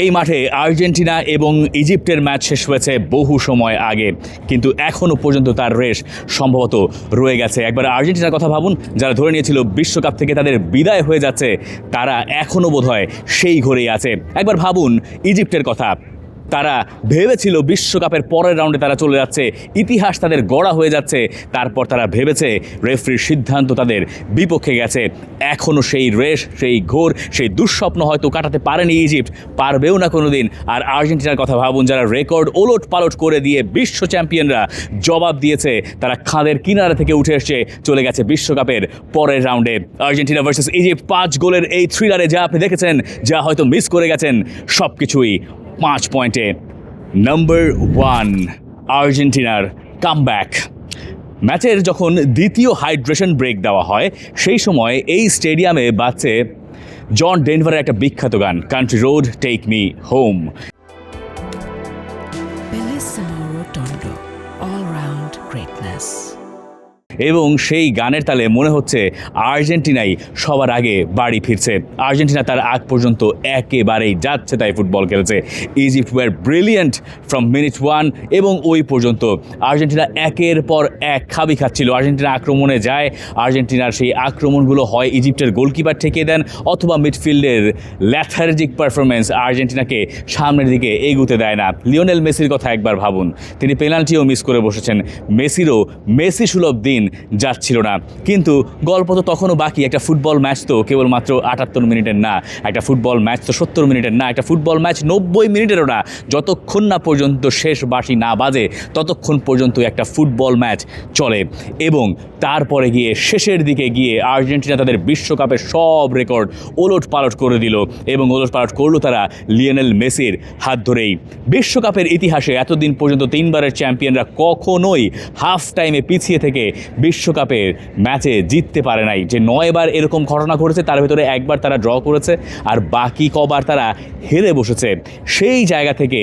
এই মাঠে আর্জেন্টিনা এবং ইজিপ্টের ম্যাচ শেষ হয়েছে বহু সময় আগে, কিন্তু এখনও পর্যন্ত তার রেশ সম্ভবত রয়ে গেছে। একবার আর্জেন্টিনার কথা ভাবুন, যারা ধরে নিয়েছিল বিশ্বকাপ থেকে তাদের বিদায় হয়ে যাচ্ছে, তারা এখনও বোধহয় সেই ঘরেই আছে। একবার ভাবুন ইজিপ্টের কথা, তারা ভেবেছিল বিশ্বকাপের পরের রাউন্ডে তারা চলে যাচ্ছে, ইতিহাস তাদের গড়া হয়ে যাচ্ছে। তারপর তারা ভেবেছে রেফারির সিদ্ধান্ত তাদের বিপক্ষে গেছে। এখনও সেই রেশ, সেই ঘোর, সেই দুঃস্বপ্ন হয়তো কাটাতে পারেনি ইজিপ্ট, পারবেও না কোনো দিন। আর আর্জেন্টিনার কথা ভাবুন, যারা রেকর্ড ওলট পালট করে দিয়ে বিশ্ব চ্যাম্পিয়নরা জবাব দিয়েছে, তারা খাদের কিনারা থেকে উঠে এসে চলে গেছে বিশ্বকাপের পরের রাউন্ডে। আর্জেন্টিনা ভার্সেস ইজিপ্ট 5 গোলের এই থ্রিলারে যা আপনি দেখেছেন, যা হয়তো মিস করে গেছেন, সব কিছুই 5 পয়েন্টে। নাম্বার 1, আর্জেন্টিনার কামব্যাক। ম্যাচের যখন দ্বিতীয় হাইড্রেশন ব্রেক দেওয়া হয়, সেই সময় এই স্টেডিয়ামে বাজছে জন ডেনভারের একটা বিখ্যাত গান, country road take me home. এবং সেই গানের তালে মনে হচ্ছে আর্জেন্টিনাই সবার আগে বাড়ি ফিরছে। আর্জেন্টিনা তার আগ পর্যন্ত একেবারেই যাচ্ছে তাই ফুটবল খেলেছে। Egypt were brilliant from minute 1, এবং ওই পর্যন্ত আর্জেন্টিনা একের পর এক খাবি খাচ্ছিল। আর্জেন্টিনা আক্রমণে যায়, আর্জেন্টিনার সেই আক্রমণগুলো হয় ইজিপ্টের গোলকিপার ঠেকিয়ে দেন, অথবা মিডফিল্ডের ল্যাথার্জিক পারফরমেন্স আর্জেন্টিনাকে সামনের দিকে এগুতে দেয় না। লিওনেল মেসির কথা একবার ভাবুন, তিনি পেনাল্টিও মিস করে বসেছেন। মেসিরও মেসি সুলভ দিন যাচ্ছিল না। কিন্তু গল্প তো তখনও বাকি। একটা ফুটবল ম্যাচ তো কেবলমাত্র 78 মিনিটের না, একটা ফুটবল ম্যাচ তো 70 মিনিটের না, একটা ফুটবল ম্যাচ 90 মিনিটেরও না। যতক্ষণ না পর্যন্ত শেষ বাঁশি না বাজে, ততক্ষণ পর্যন্ত একটা ফুটবল ম্যাচ চলে। এবং তারপরে গিয়ে শেষের দিকে গিয়ে আর্জেন্টিনা তাদের বিশ্বকাপের সব রেকর্ড ওলট পালট করে দিল, এবং ওলট পালট করলো তারা লিওনেল মেসির হাত ধরেই। বিশ্বকাপের ইতিহাসে এতদিন পর্যন্ত 3 বারের চ্যাম্পিয়নরা কখনোই হাফ টাইমে পিছিয়ে থেকে বিশ্বকাপের ম্যাচে জিততে পারে নাই। যে 9 বার এরকম ঘটনা ঘটেছে, তার ভিতরে একবার তারা ড্র করেছে, আর বাকি কবার তারা হেরে বসেছে। সেই জায়গা থেকে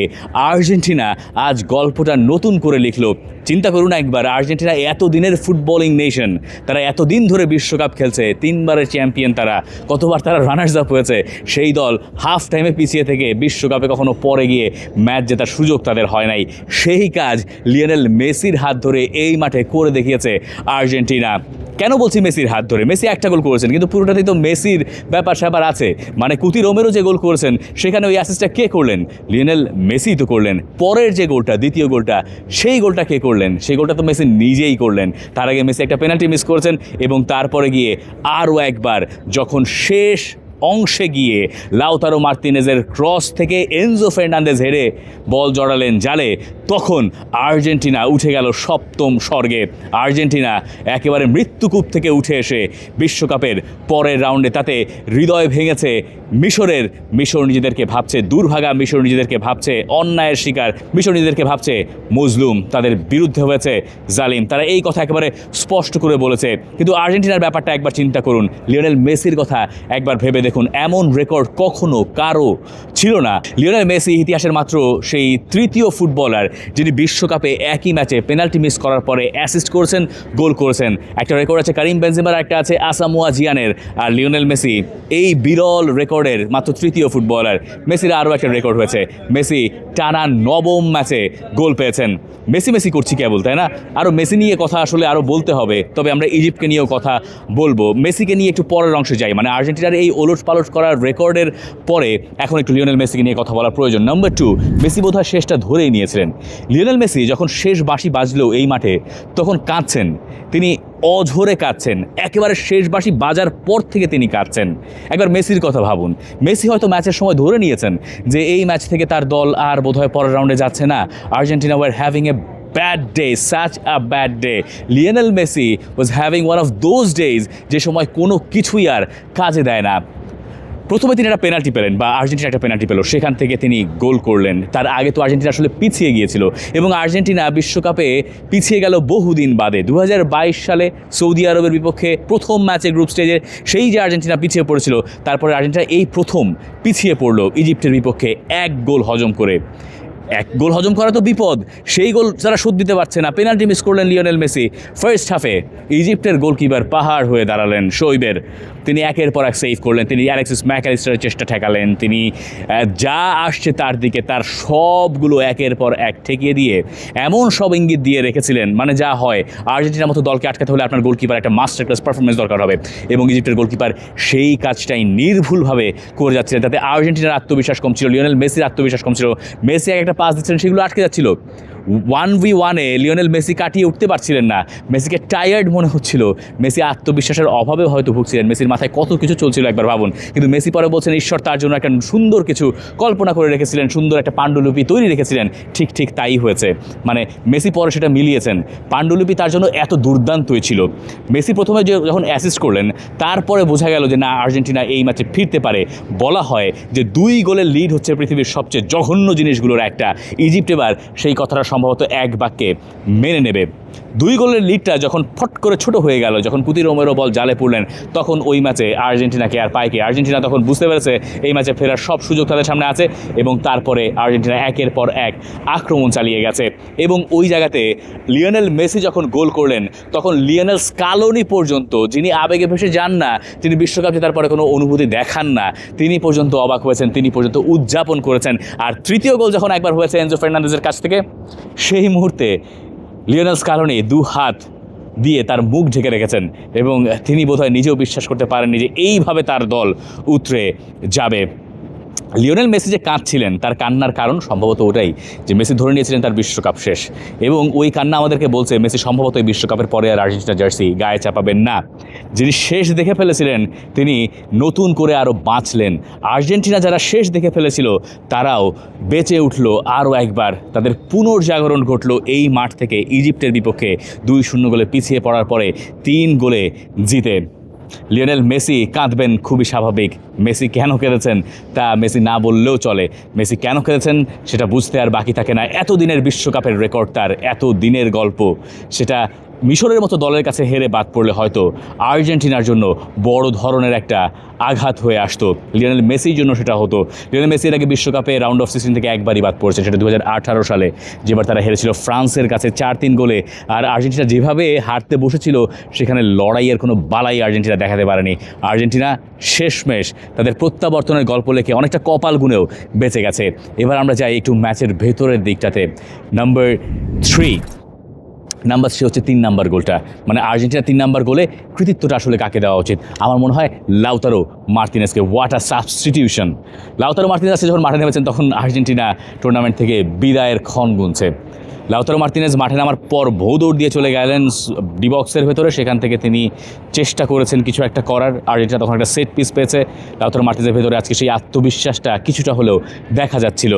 আর্জেন্টিনা আজ গল্পটা নতুন করে লিখলো। চিন্তা করুন একবার, আর্জেন্টিনা এত দিনের ফুটবলিং নেশন, তারা এতদিন ধরে বিশ্বকাপ খেলছে, 3 বারের চ্যাম্পিয়ন তারা, কতবার তারা রানার্স আপ হয়েছে। সেই দল হাফ টাইমে পিছিয়ে থেকে বিশ্বকাপে কখনো পরে গিয়ে ম্যাচ জেতার সুযোগ তাদের হয় নাই। সেই কাজ লিওনেল মেসির হাত ধরে এই মাঠে করে দেখিয়েছে আর্জেন্টিনা। কেন বলছি মেসির হাত ধরে? মেসি একটা গোল করেছেন, কিন্তু পুরোটাতেই তো মেসির ব্যাপার স্যাপার আছে। মানে কুতি রোমেরো যে গোল করেছেন, সেখানে ওই অ্যাসিস্টটা কে করলেন? লিওনেল মেসি তো করলেন। পরের যে গোলটা, দ্বিতীয় গোলটা, সেই গোলটা কে করলেন? সেই গোলটা তো মেসি নিজেই করলেন। তার আগে মেসি একটা পেনাল্টি মিস করেছেন, এবং তারপরে গিয়ে আরও একবার যখন শেষ অংশে গিয়ে লাউতারো মার্তিনেজের ক্রস থেকে এনজো ফার্নান্দেজ হেরে বল জড়ালেন জালে, তখন আর্জেন্টিনা উঠে গেল সপ্তম স্বর্গে। আর্জেন্টিনা একেবারে মৃত্যুকূপ থেকে উঠে এসে বিশ্বকাপের পরের রাউন্ডে, তাতে হৃদয় ভেঙেছে মিশরের। মিশর নিজেদেরকে ভাবছে দুর্ভাগা, মিশর নিজেদেরকে ভাবছে অন্যায়ের শিকার, মিশর নিজেদেরকে ভাবছে মজলুম, তাদের বিরুদ্ধে হয়েছে জালিম। তারা এই কথা একেবারে স্পষ্ট করে বলেছে। কিন্তু আর্জেন্টিনার ব্যাপারটা একবার চিন্তা করুন, লিওনেল মেসির কথা একবার ভেবে দেখুন, এমন রেকর্ড কখনো কারো ছিল না। লিওনেল মেসি ইতিহাসের মাত্র সেই তৃতীয় ফুটবলার যিনি বিশ্বকাপে একই ম্যাচে পেনাল্টি মিস করার পরে অ্যাসিস্ট করেছেন, গোল করেছেন। একটা রেকর্ড আছে কারিম বেনজেমার, একটা আছে আসামোয়া জিয়ানের, আর লিওনেল মেসি এই বিরল রেকর্ডের মাত্র তৃতীয় ফুটবলার। মেসির আরও একটা রেকর্ড হয়েছে, মেসি টানা 9ম ম্যাচে গোল পেয়েছেন। মেসি মেসি করছি কেবল, তাই না? আরও মেসি নিয়ে কথা আসলে আরও বলতে হবে, তবে আমরা ইজিপ্টকে নিয়েও কথা বলবো। মেসিকে নিয়ে একটু পরের অংশে যাই। মানে আর্জেন্টিনার এই ওলট পালট করার রেকর্ডের পরে এখন একটু লিওনেল মেসিকে নিয়ে কথা বলার প্রয়োজন। নাম্বার 2, মেসি বোধহয় শেষটা ধরেই নিয়েছিলেন। লিওনেল মেসি যখন শেষ বাঁশি বাজলো এই মাঠে, তখন কাঁদছেন, তিনি অঝরে কাঁদছেন। একেবারে শেষ বাঁশি বাজার পর থেকে তিনি কাঁদছেন। একবার মেসির কথা ভাবুন, মেসি হয়তো ম্যাচের সময় ধরে নিয়েছেন যে এই ম্যাচ থেকে তার দল আর বোধহয় পরের রাউন্ডে যাচ্ছে না। Argentina were having a bad day, such a bad day. Lionel Messi was having one of those days যে সময় কোনো কিছুই আর কাজে দেয় না। প্রথমে তিনি একটা পেনাল্টি পেলেন, বা আর্জেন্টিনা একটা পেনাল্টি পেল, সেখান থেকে তিনি গোল করলেন। তার আগে তো আর্জেন্টিনা আসলে পিছিয়ে গিয়েছিল, এবং আর্জেন্টিনা বিশ্বকাপে পিছিয়ে গেল বহুদিন বাদে। 2022 সালে সৌদি আরবের বিপক্ষে প্রথম ম্যাচে গ্রুপ স্টেজে সেই যে আর্জেন্টিনা পিছিয়ে পড়েছিল, তারপরে আর্জেন্টিনা এই প্রথম পিছিয়ে পড়লো ইজিপ্টের বিপক্ষে 1 গোল হজম করে। 1 গোল হজম করা তো বিপদ, সেই গোল তারা শোধ দিতে পারছে না। পেনাল্টি মিস করলেন লিওনেল মেসি। ফার্স্ট হাফে ইজিপ্টের গোলকিপার পাহাড় হয়ে দাঁড়ালেন শোয়েবের। তিনি একের পর এক সেভ করলেন, তিনি অ্যালেক্সিস ম্যাকঅ্যালিস্টারের চেষ্টা ঠেকালেন, তিনি যা আসছে তার দিকে তার সবগুলো একের পর এক ঠেকিয়ে দিয়ে এমন সব ইঙ্গিত দিয়ে রেখেছিলেন, মানে যা হয় আর্জেন্টিনার মতো দলকে আটকাতে হলে আপনার গোলকিপার একটা মাস্টার ক্লাস পারফরমেন্স দরকার হবে, এবং ইজিপ্টের গোলকিপার সেই কাজটাই নির্ভুলভাবে করে যাচ্ছিলেন। তাতে আর্জেন্টিনার আত্মবিশ্বাস কম ছিল, লিওনেল মেসির আত্মবিশ্বাস কম ছিল। মেসি একটা পাস দিচ্ছিলেন, সেগুলো আটকে যাচ্ছিল। 1v1-এ লিওনেল মেসি কাটিয়ে উঠতে পারছিলেন না, মেসিকে টায়ার্ড মনে হচ্ছিল, মেসি আত্মবিশ্বাসের অভাবে হয়তো ভুগছিলেন, মেসির মাথায় কত কিছু চলছিল একবার ভাবুন। কিন্তু মেসি পরে বলছেন ঈশ্বর তার জন্য একটা সুন্দর কিছু কল্পনা করে রেখেছিলেন, সুন্দর একটা পাণ্ডুলিপি তৈরি রেখেছিলেন। ঠিক ঠিক তাই হয়েছে, মানে মেসি পরে সেটা মিলিয়েছেন। পাণ্ডুলিপি তার জন্য এত দুর্দান্তই ছিল। মেসি প্রথমে যখন অ্যাসিস্ট করলেন, তারপরে বোঝা গেল যে না, আর্জেন্টিনা এই ম্যাচে ফিরতে পারে। বলা হয় যে 2 গোলের লিড হচ্ছে পৃথিবীর সবচেয়ে জঘন্য জিনিসগুলোর একটা। ইজিপ্ট এবার সেই কথাটা সম্ভবত এক বাক্যে মেনে নেবে। 2 গোলের লিডটা যখন ফট করে ছোট হয়ে গেল, যখন কুতি রোমেরো বল জালে পড়লেন, তখন ওই ম্যাচে আর্জেন্টিনাকে আর পায় কে? আর্জেন্টিনা তখন বুঝতে পেরেছে এই ম্যাচে ফেরার সব সুযোগ তাদের সামনে আছে, এবং তারপরে আর্জেন্টিনা একের পর এক আক্রমণ চালিয়ে গেছে। এবং ওই জায়গাতে লিওনেল মেসি যখন গোল করলেন, তখন লিওনেল স্কালোনি পর্যন্ত, যিনি আবেগে ভেসে যান না, তিনি বিশ্বকাপ জেতার পরে কোনো অনুভূতি দেখান না, তিনি পর্যন্ত অবাক হয়েছেন, তিনি পর্যন্ত উদযাপন করেছেন। আর তৃতীয় গোল যখন একবার হয়েছে এনজো ফার্নান্দেজের কাছ থেকে, সেই মুহূর্তে লিওনেল স্কালোনি 2 হাত দিয়ে তার মুখ ঢেকে রেখেছেন, এবং তিনি বোধহয় নিজেও বিশ্বাস করতে পারেননি যে এইভাবে তার দল উতরে যাবে। লিওনেল মেসি যে কাঁদছিলেন, তার কান্নার কারণ সম্ভবত ওটাই যে মেসি ধরে নিয়েছিলেন তার বিশ্বকাপ শেষ, এবং ওই কান্না আমাদেরকে বলছে মেসি সম্ভবত এই বিশ্বকাপের পরে আর আর্জেন্টিনা জার্সি গায়ে চাপাবেন না। যিনি শেষ দেখে ফেলেছিলেন, তিনি নতুন করে আরও বাঁচলেন। আর্জেন্টিনা যারা শেষ দেখে ফেলেছিল, তারাও বেঁচে উঠল আরও একবার, তাদের পুনর্জাগরণ ঘটল এই মাঠ থেকে ইজিপ্টের বিপক্ষে 2-0 গোলে পিছিয়ে পড়ার পরে 3 গোলে জিতে। লিওনেল মেসি কাঁদবেন, খুবই স্বাভাবিক। মেসি কেন কেঁদেছেন তা মেসি না বললেও চলে। মেসি কেন কেঁদেছেন সেটা বুঝতে আর বাকি থাকে না। এতদিনের বিশ্বকাপের রেকর্ড তার, এত দিনের গল্প, সেটা মিশরের মতো দলের কাছে হেরে বাদ পড়লে হয়তো আর্জেন্টিনার জন্য বড় ধরনের একটা আঘাত হয়ে আসতো। লিওনেল মেসির জন্য সেটা হতো। লিওনেল মেসির আগে বিশ্বকাপে রাউন্ড অফ 16 থেকে একবারই বাদ পড়েছে, সেটা 2018 সালে, যেবার তারা হেরেছিল ফ্রান্সের কাছে 4-3 গোলে। আর আর্জেন্টিনা যেভাবে হারতে বসেছিল, সেখানে লড়াইয়ের কোনো বালাই আর্জেন্টিনা দেখাতে পারেনি। আর্জেন্টিনা শেষমেশ তাদের প্রত্যাবর্তনের গল্প লেখে অনেকটা কপাল গুনেও বেঁচে গেছে। এবার আমরা যাই একটু ম্যাচের ভেতরের দিকটাতে। নাম্বার 3 হচ্ছে 3 নাম্বার গোলটা, মানে আর্জেন্টিনা 3 নাম্বার গোলে কৃতিত্বটা আসলে কাকে দেওয়া উচিত? আমার মনে হয় লাউতারো মার্তিনেজকে। What a substitution! Lautaro Martinez যখন মাঠে নেমেছেন, তখন আর্জেন্টিনা টুর্নামেন্ট থেকে বিদায়ের ক্ষণ গুনছে। লাউতারো মার্তিনেজ মাঠে নামার পর দৌড় দিয়ে চলে গেলেন ডি বক্সের ভেতরে। সেখান থেকে তিনি চেষ্টা করেছেন কিছু একটা করার। আর্জেন্টিনা তখন একটা সেট পিস পেয়েছে। লাউতারো মার্তিনেজের ভেতরে আজকে সেই আত্মবিশ্বাসটা কিছুটা হলেও দেখা যাচ্ছিল।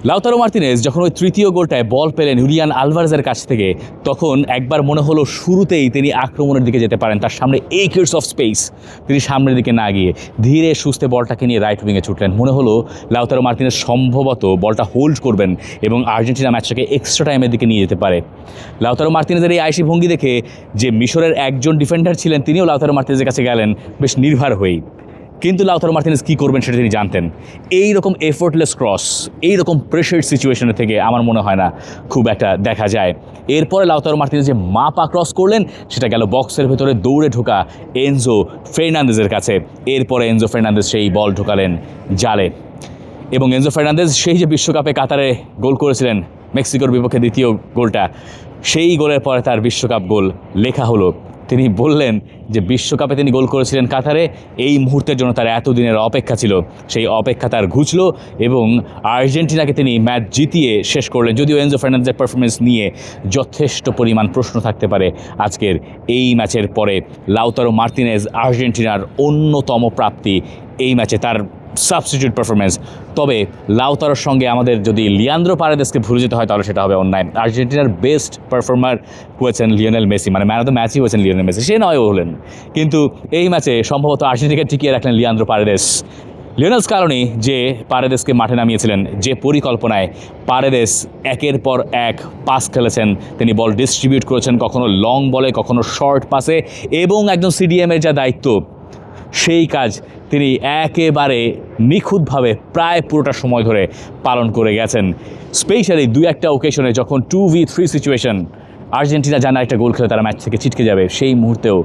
লাউতারো মার্তিনেজ যখন ওই তৃতীয় গোলটায় বল পেলেন হুলিয়ান আলভারেজের কাছ থেকে, তখন একবার মনে হলো শুরুতেই তিনি আক্রমণের দিকে যেতে পারেন। তার সামনে একর্স অফ স্পেস, তিনি সামনের দিকে না গিয়ে ধীরে সুস্থে বলটাকে নিয়ে রাইট উইংয়ে ছুটলেন। মনে হলো লাউতারো মার্তিনেজ সম্ভবত বলটা হোল্ড করবেন এবং আর্জেন্টিনা ম্যাচটাকে এক্সট্রা টাইমের দিকে নিয়ে যেতে পারে। লাউতারো মার্তিনেজের এই আইসি ভঙ্গি দেখে যে মিশরের একজন ডিফেন্ডার ছিলেন, তিনিও লাউতারো মার্তিনেজের কাছে গেলেন বেশ নির্ভর হয়েই। কিন্তু লাউতারো মার্তিনেজ কী করবেন সেটা তিনি জানতেন। এই রকম এফোর্টলেস ক্রস, এই রকম প্রেশার সিচুয়েশনে থেকে আমার মনে হয় না খুব একটা দেখা যায়। এরপরে লাউতারো মার্তিনেজ যে পা ক্রস করলেন, সেটা গেল বক্সের ভেতরে দৌড়ে ঢোকা এনজো ফার্নান্দেজের কাছে। এরপরে এনজো ফার্নান্দেজ সেই বল ঢোকালেন জালে, এবং এনজো ফার্নান্দেজ সেই যে বিশ্বকাপে কাতারে গোল করেছিলেন মেক্সিকোর বিপক্ষে দ্বিতীয় গোলটা, সেই গোলের পরে তার বিশ্বকাপ গোল লেখা হলো। তিনি বললেন যে বিশ্বকাপে তিনি গোল করেছিলেন কাতারে, এই মুহূর্তের জন্য তার এতদিনের অপেক্ষা ছিল, সেই অপেক্ষা তার ঘুচল এবং আর্জেন্টিনাকে তিনি ম্যাচ জিতিয়ে শেষ করলেন। যদিও এনজো ফার্নান্দেজের পারফরমেন্স নিয়ে যথেষ্ট পরিমাণ প্রশ্ন থাকতে পারে আজকের এই ম্যাচের পরে, লাউতারো মার্তিনেজ আর্জেন্টিনার অন্যতম প্রাপ্তি এই ম্যাচে, তার সাবস্টিটিউট পারফরমেন্স। তবে লাউতারোর সঙ্গে আমাদের যদি লিয়ান্দ্রো পারেদেসকে ভুলে যেতে হয়, তাহলে সেটা হবে অন্যায়। আর্জেন্টিনার বেস্ট পারফর্মার হয়েছেন লিওনেল মেসি, মানে ম্যান অফ দ্য ম্যাচই হয়েছেন লিওনেল মেসি, সে নয় হলেন। কিন্তু এই ম্যাচে সম্ভবত আর্জেন্টিনাকে টিকিয়ে রাখলেন লিয়ান্দ্রো পারেদেস। লিওনেল স্কালোনি যে পারেদেসকে মাঠে নামিয়েছিলেন, যে পরিকল্পনায় পারেদেস একের পর এক পাস খেলেছেন, তিনি বল ডিস্ট্রিবিউট করেছেন, কখনো লং বলে, কখনো শর্ট পাসে, এবং একজন সিডিএমের যা দায়িত্ব, সেই কাজ তিনি একেবারে নিখুঁতভাবে প্রায় পুরোটা সময় ধরে পালন করে গেছেন। স্পেশালি 2-1টা ওকেশনে যখন 2v3 সিচুয়েশন, আর্জেন্টিনা জানে একটা গোল খেলে তারা ম্যাচ থেকে ছিটকে যাবে, সেই মুহূর্তেও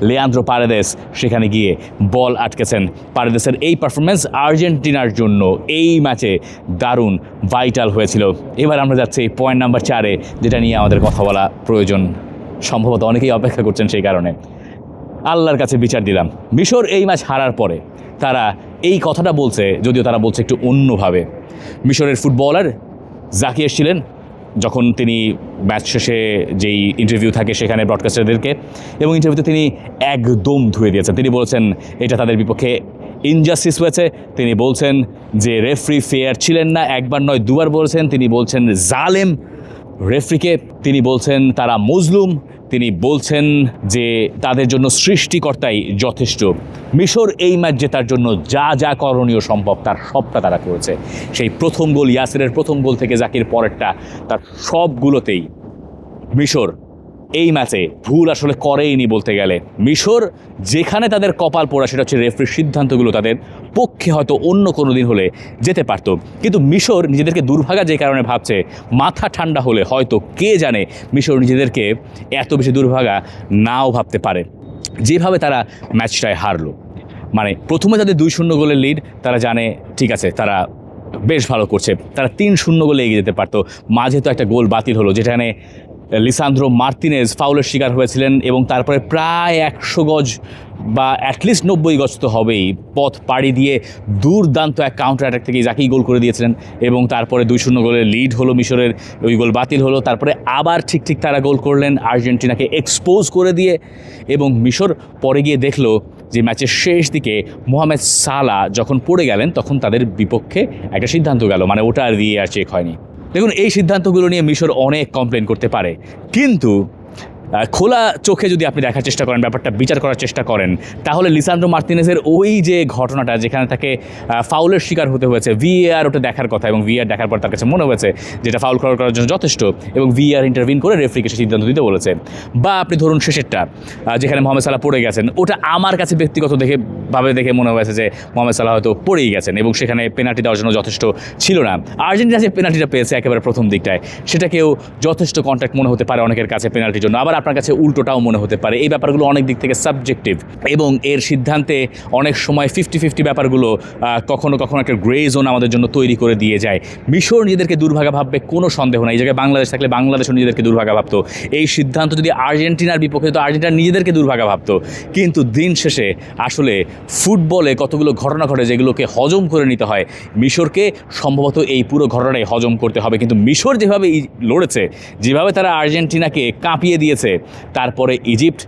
লিয়ান্দ্রো পারেদেস সেখানে গিয়ে বল আটকেছেন। পারেদেসের এই পারফরমেন্স আর্জেন্টিনার জন্য এই ম্যাচে দারুণ ভাইটাল হয়েছিল। এবার আমরা যাচ্ছি পয়েন্ট নাম্বার 4-এ, যেটা নিয়ে আমাদের কথা বলা প্রয়োজন, সম্ভবত অনেকেই অপেক্ষা করছেন সেই কারণে। আল্লাহর কাছে বিচার দিলাম, মিশর এই ম্যাচ হারার পরে তারা এই কথাটা বলছে, যদিও তারা বলছে একটু অন্যভাবে। মিশরের ফুটবলার জাকি এসেছিলেন, যখন তিনি ম্যাচ শেষে যেই ইন্টারভিউ থাকে সেখানে ব্রডকাস্টারদেরকে, এবং ইন্টারভিউতে তিনি একদম ধুয়ে দিয়েছেন। তিনি বলছেন এটা তাদের বিপক্ষে ইনজাস্টিস হয়েছে। তিনি বলছেন যে রেফারি ফেয়ার ছিলেন না, একবার নয় দুবার বলছেন। তিনি বলছেন জালেম রেফারিকে, তিনি বলছেন তারা মজলুম, তিনি বলছেন যে তাদের জন্য সৃষ্টিকর্তাই যথেষ্ট। মিশর এই ম্যাচ জেতার জন্য যা যা করণীয় সম্ভব তার সবটা তারা করেছে। সেই প্রথম গোল, ইয়াসিরের প্রথম গোল থেকে জাকির পরেরটা, তার সবগুলোতেই মিশর এই ম্যাচে ভুল আসলে করেইনি বলতে গেলে। মিশর যেখানে তাদের কপাল পোড়া সেটা হচ্ছে রেফারির সিদ্ধান্তগুলো তাদের পক্ষে হয়তো অন্য কোনো দিন হলে যেতে পারত, কিন্তু মিশর নিজেদেরকে দুর্ভাগা যে কারণে ভাবছে, মাথা ঠান্ডা হলে হয়তো কে জানে মিশর নিজেদেরকে এত বেশি দুর্ভাগা নাও ভাবতে পারে। যেভাবে তারা ম্যাচটায় হারলো, মানে প্রথমে তাদের 2-0 গোলের লিড, তারা জানে ঠিক আছে তারা বেশ ভালো করছে, তারা 3-0 গোলে এগিয়ে যেতে পারতো। মাঝে তো একটা গোল বাতিল হলো যেখানে লিসান্দ্রো মার্তিনেজ ফাউলের শিকার হয়েছিলেন, এবং তারপরে প্রায় 100 গজ বা অ্যাটলিস্ট 90 গজ তো হবেই পথ পাড়ি দিয়ে দুর্দান্ত এক কাউন্টার অ্যাটাক থেকে জাকি গোল করে দিয়েছিলেন, এবং তারপরে 2-0 গোলের লিড হলো মিশরের, ওই গোল বাতিল হলো। তারপরে আবার ঠিক তারা গোল করলেন আর্জেন্টিনাকে এক্সপোজ করে দিয়ে, এবং মিশর পরে গিয়ে দেখলো যে ম্যাচের শেষ দিকে মোহামেদ সালাহ যখন পড়ে গেলেন তখন তাদের বিপক্ষে একটা সিদ্ধান্ত গেল, মানে ওটা আর VAR চেক হয়নি। দেখুন, এই সিদ্ধান্তগুলো নিয়ে মিশর অনেক কমপ্লেন করতে পারে, কিন্তু খোলা চোখে যদি আপনি দেখার চেষ্টা করেন, ব্যাপারটা বিচার করার চেষ্টা করেন, তাহলে লিসান্দ্রো মার্তিনেজের ওই যে ঘটনাটা যেখানে তাকে ফাউলের শিকার হতে হয়েছে, VAR ওটা দেখার কথা, এবং VAR দেখার পর তার কাছে মনে হয়েছে যেটা ফাউল করার জন্য যথেষ্ট, এবং VAR ইন্টারভিন করে রেফারিকে সে সিদ্ধান্ত দিতে বলেছে। বা আপনি ধরুন শেষেরটা যেখানে মোহামেদ সালাহ পড়ে গেছেন, ওটা আমার কাছে ব্যক্তিগত দেখে মনে হয়েছে যে মোহামেদ সালাহ হয়তো পড়েই গেছেন, এবং সেখানে পেনাল্টি দেওয়ার জন্য যথেষ্ট ছিল না। আর্জেন্টিনা যে পেনাল্টিটা পেয়েছে একেবারে প্রথম দিকটায়, সেটাকেও যথেষ্ট কন্ট্যাক্ট মনে হতে পারে অনেকের কাছে পেনাল্টির জন্য, আবার আপনার কাছে উল্টোটাও মনে হতে পারে। এই ব্যাপারগুলো অনেক দিক থেকে সাবজেক্টিভ, এবং এর সিদ্ধান্তে অনেক সময় 50-50 ব্যাপারগুলো কখনো একটা গ্রে জোন আমাদের জন্য তৈরি করে দিয়ে যায়। মিশর নিজেদেরকে দুর্ভাগা ভাববে কোনো সন্দেহ নাই। এই জায়গায় বাংলাদেশ থাকলে বাংলাদেশও নিজেদেরকে দুর্ভাগা ভাবতো। এই সিদ্ধান্ত যদি আর্জেন্টিনার বিপক্ষে, তো আর্জেন্টিনা নিজেদেরকে দুর্ভাগা ভাবতো। কিন্তু দিন শেষে আসলে ফুটবলে কতগুলো ঘটনা ঘটে যেগুলোকে হজম করে নিতে হয়। মিশরকে সম্ভবত এই পুরো ঘটনাটাই হজম করতে হবে, কিন্তু মিশর যেভাবে লড়েছে, যেভাবে তারা আর্জেন্টিনাকে কাঁপিয়ে দিয়েছে, তারপরে ইজিপ্ট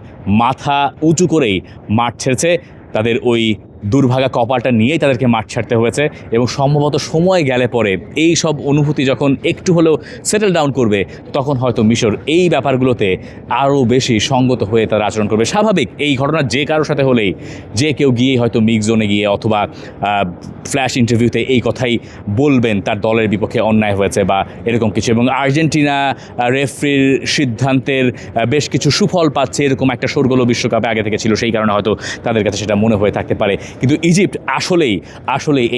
মাথা উঁচু করেই মাঠ ছেড়েছে। তাদের ওই দুর্ভাগা কপালটা নিয়েই তাদেরকে মাঠ ছাড়তে হয়েছে, এবং সম্ভবত সময় গেলে পরে এই সব অনুভূতি যখন একটু হলেও সেটেল ডাউন করবে, তখন হয়তো মিশর এই ব্যাপারগুলোতে আরও বেশি সঙ্গত হয়ে তারা আচরণ করবে। স্বাভাবিক, এই ঘটনা যে কারোর সাথে হলেই যে কেউ গিয়ে হয়তো মিক্স জোনে গিয়ে অথবা ফ্ল্যাশ ইন্টারভিউতে এই কথাই বলবেন তার দলের বিপক্ষে অন্যায় হয়েছে বা এরকম কিছু, এবং আর্জেন্টিনা রেফারির সিদ্ধান্তের বেশ কিছু সুফল পাচ্ছে এরকম একটা শোরগোল বিশ্বকাপে আগে থেকে ছিল, সেই কারণে হয়তো তাদের কাছে সেটা মনে হয়ে থাকতে পারে। কিন্তু ইজিপ্ট আসলেই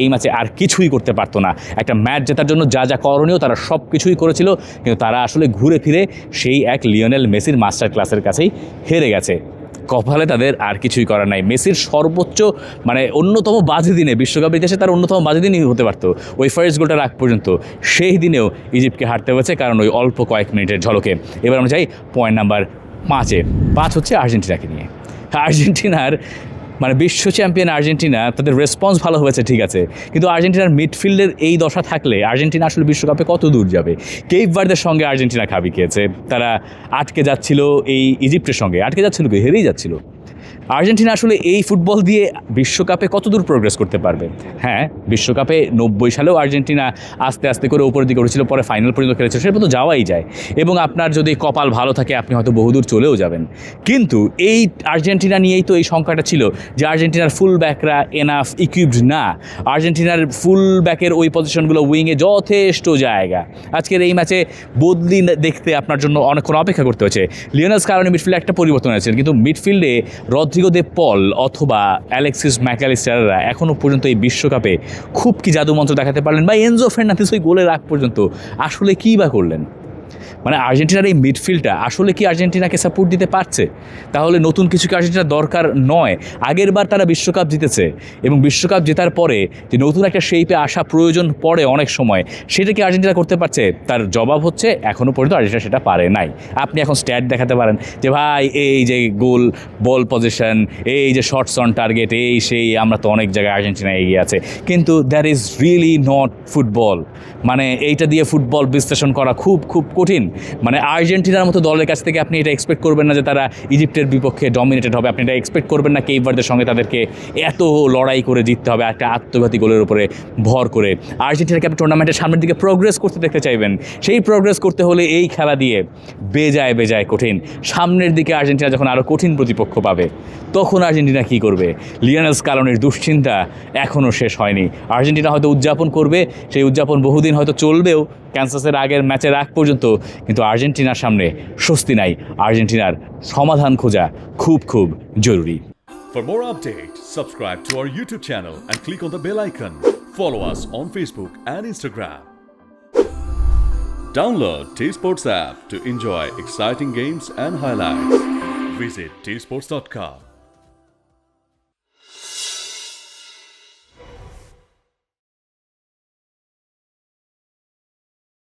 এই ম্যাচে আর কিছুই করতে পারতো না। একটা ম্যাচ জেতার জন্য যা যা করণীয় তারা সব কিছুই করেছিল, কিন্তু তারা আসলে ঘুরে ফিরে সেই এক লিওনেল মেসির মাস্টার ক্লাসের কাছেই হেরে গেছে। কপালে তাদের আর কিছুই করার নাই। মেসির সর্বোচ্চ মানে অন্যতম বাজে দিনে, বিশ্বকাপের ইতিহাসে তার অন্যতম বাজে দিনই হতে পারতো ওই ফার্স্ট গোলটার আগ পর্যন্ত, সেই দিনেও ইজিপ্টকে হারতে হয়েছে কারণ ওই অল্প কয়েক মিনিটের ঝলকে। এবার আমরা যাই পয়েন্ট নাম্বার 5-এ। 5 হচ্ছে আর্জেন্টিনাকে নিয়ে। আর্জেন্টিনার মানে বিশ্ব চ্যাম্পিয়ন আর্জেন্টিনা, তাদের রেসপন্স ভালো হয়েছে ঠিক আছে, কিন্তু আর্জেন্টিনার মিডফিল্ডের এই দশা থাকলে আর্জেন্টিনা আসলে বিশ্বকাপে কত দূর যাবে? কেপ ভার্দের সঙ্গে আর্জেন্টিনা খাবি খেয়েছে, তারা আটকে যাচ্ছিল এই ইজিপ্টের সঙ্গে, আটকে যাচ্ছিল কি, হেরেই যাচ্ছিল। আর্জেন্টিনা আসলে এই ফুটবল দিয়ে বিশ্বকাপে কত দূর প্রোগ্রেস করতে পারবে? হ্যাঁ, বিশ্বকাপে 90 সালেও আর্জেন্টিনা আস্তে আস্তে করে উপরের দিকে উঠেছিল, পরে ফাইনাল পর্যন্ত খেলেছিল, সেটা তো যাওয়াই যায়, এবং আপনার যদি কপাল ভালো থাকে আপনি হয়তো বহুদূর চলেও যাবেন। কিন্তু এই আর্জেন্টিনা নিয়েই তো এই সংখ্যাটা ছিল যে আর্জেন্টিনার ফুল ব্যাকরা এনাফ ইকুইপড না। আর্জেন্টিনার ফুল ব্যাকের ওই পজিশনগুলো উইংয়ে যথেষ্ট জায়গা। আজকের এই ম্যাচে বদলি দেখতে আপনার জন্য অনেকক্ষণ অপেক্ষা করতে হয়েছে। লিওনেল স্কালোনি মিডফিল্ডে একটা পরিবর্তন হয়েছে, কিন্তু মিডফিল্ডে রদ্রিগো দে পল অথবা অ্যালেক্সিস ম্যাকঅ্যালিস্টাররা এখনও পর্যন্ত এই বিশ্বকাপে খুব কি জাদুমন্ত্র দেখাতে পারলেন, বা এনজো ফার্নান্দেজ ওই গোলের আগ পর্যন্ত আসলে কী বা করলেন? মানে আর্জেন্টিনার এই মিডফিল্ডটা আসলে কি আর্জেন্টিনাকে সাপোর্ট দিতে পারছে? তাহলে নতুন কিছু কি আর্জেন্টিনার দরকার নয়? আগের বার তারা বিশ্বকাপ জিতেছে এবং বিশ্বকাপ জেতার পরে যে নতুন একটা শেপে আসা প্রয়োজন পড়ে অনেক সময়, সেটা কি আর্জেন্টিনা করতে পারছে? তার জবাব হচ্ছে এখনও পর্যন্ত আর্জেন্টিনা সেটা পারে নাই। আপনি এখন স্ট্যাট দেখাতে পারেন যে ভাই এই যে গোল, বল পজিশন, এই যে শটস অন টার্গেট, এই সেই, আমরা তো অনেক জায়গায় আর্জেন্টিনা এগিয়ে আছে, কিন্তু that is really not football. মানে এইটা দিয়ে ফুটবল বিশ্লেষণ করা খুব খুব কঠিন। মানে আর্জেন্টিনার মতো দলের কাছ থেকে আপনি এটা এক্সপেক্ট করবেন না যে তারা ইজিপ্টের বিপক্ষে ডমিনেটেড হবে, আপনি এটা এক্সপেক্ট করবেন না কেপ ভার্দের সঙ্গে তাদেরকে এত লড়াই করে জিততে হবে একটা আত্মঘাতী গোলের উপরে ভর করে। আর্জেন্টিনাকে আপনি টুর্নামেন্টের সামনের দিকে প্রোগ্রেস করতে দেখতে চাইবেন, সেই প্রোগ্রেস করতে হলে এই খেলা দিয়ে বেজায় কঠিন। সামনের দিকে আর্জেন্টিনা যখন আরও কঠিন প্রতিপক্ষ পাবে, তখন আর্জেন্টিনা কী করবে? লিওনেল স্কালোনির দুশ্চিন্তা এখনও শেষ হয়নি। আর্জেন্টিনা হয়তো উদযাপন করবে, সেই উদযাপন বহুদিন হয়তো চলবেও ক্যান্সাসের আগের ম্যাচের আগ পর্যন্ত, কিন্তু আর্জেন্টিনার সামনে স্বস্তি নাই। আর্জেন্টিনার সমাধান খোঁজা খুব খুব জরুরি। For more updates, subscribe to our YouTube channel and click on the bell icon. Follow us on Facebook and Instagram. Download T-Sports app to enjoy exciting games and highlights. Visit tsports.com.